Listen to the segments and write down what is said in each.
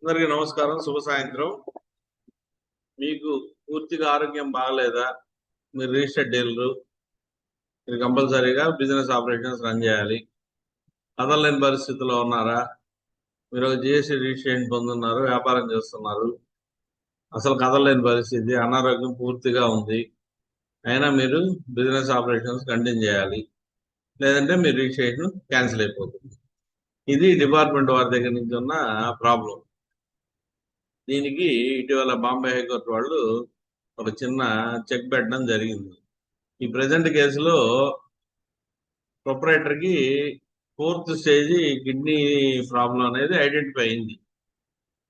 అందరికీ నమస్కారం, శుభ సాయంత్రం. మీకు పూర్తిగా ఆరోగ్యం బాగలేదా? మీరు రిజిస్టర్డ్ డీలరు, మీరు కంపల్సరీగా బిజినెస్ ఆపరేషన్స్ రన్ చేయాలి. కదలలేని పరిస్థితిలో ఉన్నారా? మీరు జిఎస్టీ రిజిస్ట్రేషన్ పొందున్నారు, వ్యాపారం చేస్తున్నారు, అసలు కదలలేని పరిస్థితి, అనారోగ్యం పూర్తిగా ఉంది, అయినా మీరు బిజినెస్ ఆపరేషన్స్ కంటిన్యూ చేయాలి, లేదంటే మీ రిజిస్ట్రేషన్ క్యాన్సిల్ అయిపోతుంది. ఇది డిపార్ట్మెంట్ వారి దగ్గర నుంచి ఉన్న ప్రాబ్లం. దీనికి ఇటీవల బాంబే హైకోర్టు వాళ్ళు ఒక చిన్న చెక్ పెట్టడం జరిగింది. ఈ ప్రజెంట్ కేసులో ప్రొపరేటర్ కి 4th స్టేజ్ కిడ్నీ ప్రాబ్లం అనేది ఐడెంటిఫై అయింది.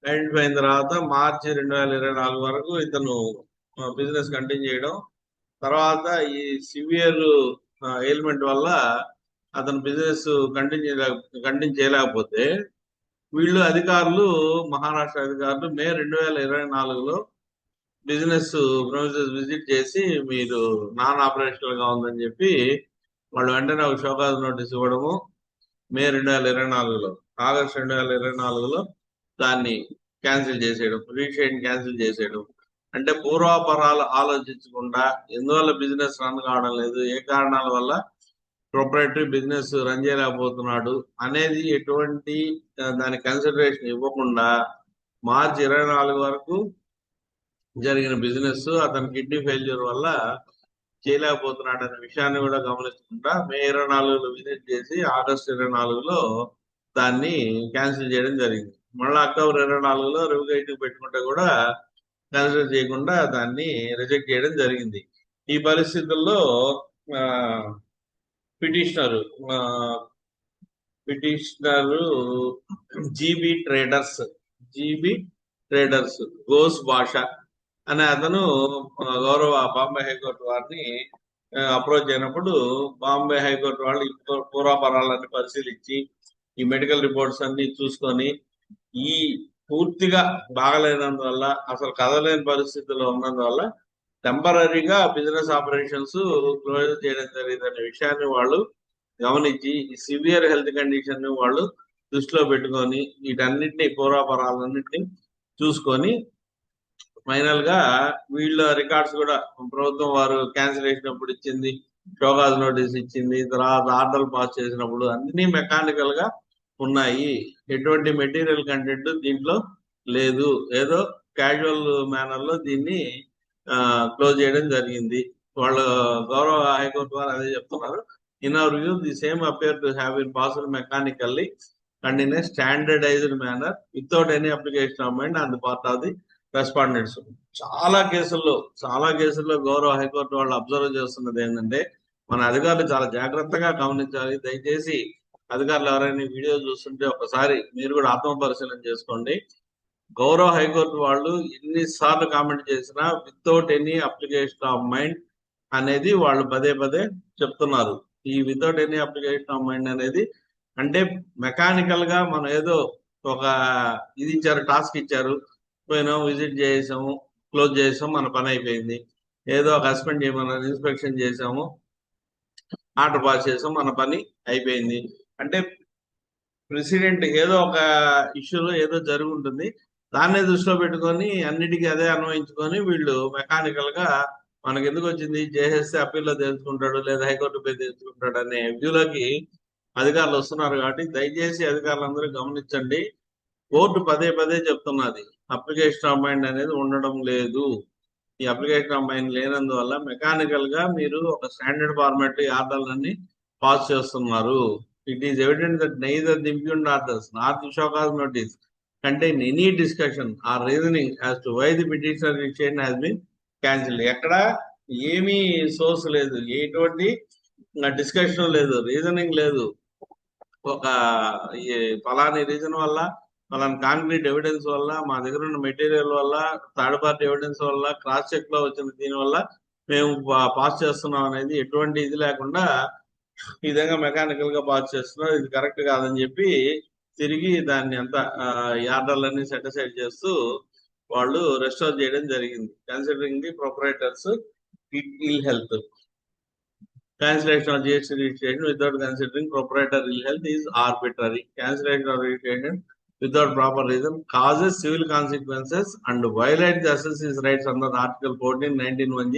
ఐడెంటిఫై అయిన తర్వాత మార్చి 2024 వరకు ఇతను బిజినెస్ కంటిన్యూ చేయడం, తర్వాత ఈ సివియర్ ఎయిల్మెంట్ వల్ల అతను బిజినెస్ కంటిన్యూ చేయలేకపోతే వీళ్ళు అధికారులు, మహారాష్ట్ర అధికారులు మే 2024లో బిజినెస్ ప్రొమిసెస్ విజిట్ చేసి మీరు నాన్ ఆపరేషనల్ గా ఉందని చెప్పి వాళ్ళు వెంటనే ఒక షోకాజ్ నోటీస్ ఇవ్వడము, మే 2024లో, ఆగస్టు 2024లో దాన్ని క్యాన్సిల్ చేసేయడం, రిజిస్ట్రేషన్ క్యాన్సిల్ చేసేయడం. అంటే పూర్వాపరాలు ఆలోచించకుండా ఎందువల్ల బిజినెస్ రన్ కావడం లేదు, ఏ కారణాల వల్ల ప్రొపరేటరీ బిజినెస్ రన్ చేయలేకపోతున్నాడు అనేది ఎటువంటి దాని కన్సిడరేషన్ ఇవ్వకుండా మార్చి 24 వరకు జరిగిన బిజినెస్ అతని కిడ్నీ ఫెయిల్యూర్ వల్ల చేయలేకపోతున్నాడు అనే విషయాన్ని కూడా గమనించకుండా మే 24లో విజిట్ చేసి ఆగస్టు 24లో దాన్ని క్యాన్సిల్ చేయడం జరిగింది. మళ్ళీ అక్టోబర్ 24లో రివిగేటివ్ పెట్టుకుంటే కూడా కన్సిడర్ చేయకుండా దాన్ని రిజెక్ట్ చేయడం జరిగింది. ఈ పరిస్థితుల్లో పిటిషనరు జీబీ ట్రేడర్స్ ఘోష్ భాష అనే అతను గౌరవ బాంబే హైకోర్టు వారిని అప్రోచ్ అయినప్పుడు బాంబే హైకోర్టు వాళ్ళు పూర్వాపరాలన్నీ పరిశీలించి ఈ మెడికల్ రిపోర్ట్స్ అన్ని చూసుకొని ఈ పూర్తిగా బాగలేనందువల్ల, అసలు కదలేని పరిస్థితిలో ఉన్నందువల్ల టెంపరీగా బిజినెస్ ఆపరేషన్స్ క్లోజ్ చేయడం జరిగిందనే విషయాన్ని వాళ్ళు గమనించి ఈ సివియర్ హెల్త్ కండిషన్ ని వాళ్ళు దృష్టిలో పెట్టుకొని వీటన్నిటిని పూర్వాపరాలన్నింటినీ చూసుకొని ఫైనల్ గా వీళ్ళ రికార్డ్స్ కూడా ప్రభుత్వం వారు క్యాన్సిలేషన్ అప్పుడు ఇచ్చింది, షోకాజ్ నోటీస్ ఇచ్చింది, తర్వాత ఆర్డర్ పాస్ చేసినప్పుడు అన్ని మెకానికల్ గా ఉన్నాయి. ఎటువంటి మెటీరియల్ కంటెంట్ దీంట్లో లేదు. ఏదో క్యాజువల్ మేనర్ లో దీన్ని క్లోజ్ చేయడం జరిగింది. వాళ్ళు గౌరవ హైకోర్టు వారు అదే చెప్తున్నారు. In our view the same appear to have been passed mechanically and in a standardised manner without any application of mind on the part of the respondents. చాలా కేసుల్లో గౌరవ హైకోర్టు వాళ్ళు అబ్జర్వ్ చేస్తున్నది ఏంటంటే మన అధికారులు చాలా జాగ్రత్తగా గమనించాలి. దయచేసి అధికారులు ఎవరైనా వీడియో చూస్తుంటే ఒకసారి మీరు కూడా ఆత్మ పరిశీలన చేసుకోండి. గౌరవ హైకోర్టు వాళ్ళు ఎన్నిసార్లు కామెంట్ చేసినా without any application of mind అనేది వాళ్ళు పదే చెప్తున్నారు. ఈ without any application of mind అనేది అంటే మెకానికల్ గా మనం ఏదో ఒక ఇది ఇచ్చారు, టాస్క్ ఇచ్చారు, పోయినాం, విజిట్ చేసాము, క్లోజ్ చేసాము, మన పని అయిపోయింది. ఏదో ఒక హస్బెండ్ చేయమన్నారు, ఇన్స్పెక్షన్ చేసాము, ఆర్డర్ పాస్ చేసాము, మన పని అయిపోయింది. అంటే ప్రెసిడెంట్ ఏదో ఒక ఇష్యూలో ఏదో జరిగి ఉంటుంది, దాన్నే దృష్టిలో పెట్టుకొని అన్నిటికీ అదే అన్వయించుకొని వీళ్ళు మెకానికల్ గా మనకి ఎందుకు వచ్చింది చేసేస్తే అప్పీల్లో తెలుసుకుంటాడు లేదా హైకోర్టు పై తెలుసుకుంటాడు అనే వ్యూలోకి అధికారులు వస్తున్నారు. కాబట్టి దయచేసి అధికారులందరూ గమనించండి. కోర్టు పదే చెప్తున్నది అప్లికేషన్ ఆఫ్ మైండ్ అనేది ఉండడం లేదు. ఈ అప్లికేషన్ ఆఫ్ మైండ్ లేనందువల్ల మెకానికల్ గా మీరు ఒక స్టాండర్డ్ ఫార్మాట్ ఆర్డర్లన్నీ పాస్ చేస్తున్నారు. It is evident that neither the impugned orders nor the show-cause notice contain any discussion or reasoning as to why the petitioner registration has been cancelled. ఎక్కడ ఏమీ source లేదు, ఎటువంటి discussion లేదు, reasoning లేదు. ఒక ఫలాని reason వల్ల, ఫలాని కాంక్రీట్ ఎవిడెన్స్ వల్ల, మా దగ్గర ఉన్న మెటీరియల్ వల్ల, థర్డ్ పార్టీ ఎవిడెన్స్ వల్ల, క్రాస్ చెక్ లో వచ్చిన దీని వల్ల మేము పాస్ చేస్తున్నాం అనేది ఎటువంటి ఇది లేకుండా ఈ విధంగా మెకానికల్ గా పాస్ చేస్తున్నారు, ఇది కరెక్ట్ కాదని చెప్పి తిరిగి దాన్ని అంతా ఈ ఆర్డర్లన్నీ సెటిసైడ్ చేస్తూ వాళ్ళు రెస్టోర్ చేయడం జరిగింది. Considering the proprietors ill health, cancellation of GST registration without considering proprietor ill health is arbitrary. Cancellation of registration without proper reason causes civil consequences and violate the assessors rights under Article 14, 19(1)(g)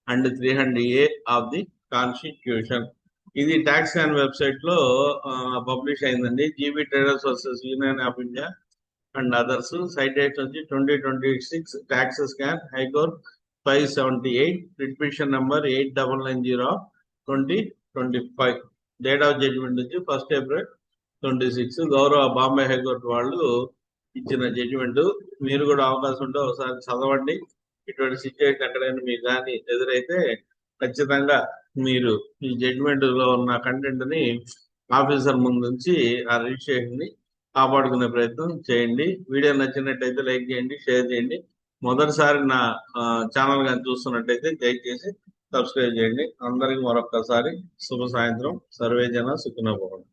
and 300A of the Constitution. ఇది tax scan website లో publish అయిందండి. GB traders versus Union of India and others. Citation వచ్చి 2026 tax scan హైకోర్ట్ 578, petition number 8990/2025. Date of judgement వచ్చి 1 April 26. గౌరవ Bombay high court వాళ్ళు ఇచ్చిన judgement. మీరు కూడా అవకాశం ఉంటే ఒకసారి చదవండి. ఇటువంటి సిచ్యువేషన్ ఎక్కడైనా మీకు కానీ ఎదురైతే ఖచ్చితంగా మీరు ఈ జడ్జిమెంట్ లో ఉన్న కంటెంట్ ని ఆఫీసర్ ముందు నుంచి ఆ రిజిస్ట్రేషన్ ని కాపాడుకునే ప్రయత్నం చేయండి. వీడియో నచ్చినట్టయితే లైక్ చేయండి, షేర్ చేయండి. మొదటిసారి నా ఛానల్ కానీ చూస్తున్నట్టయితే దయచేసి సబ్స్క్రైబ్ చేయండి. అందరికి మరొక్కసారి శుభ సాయంత్రం. సర్వే జన సుఖినో భవంతు.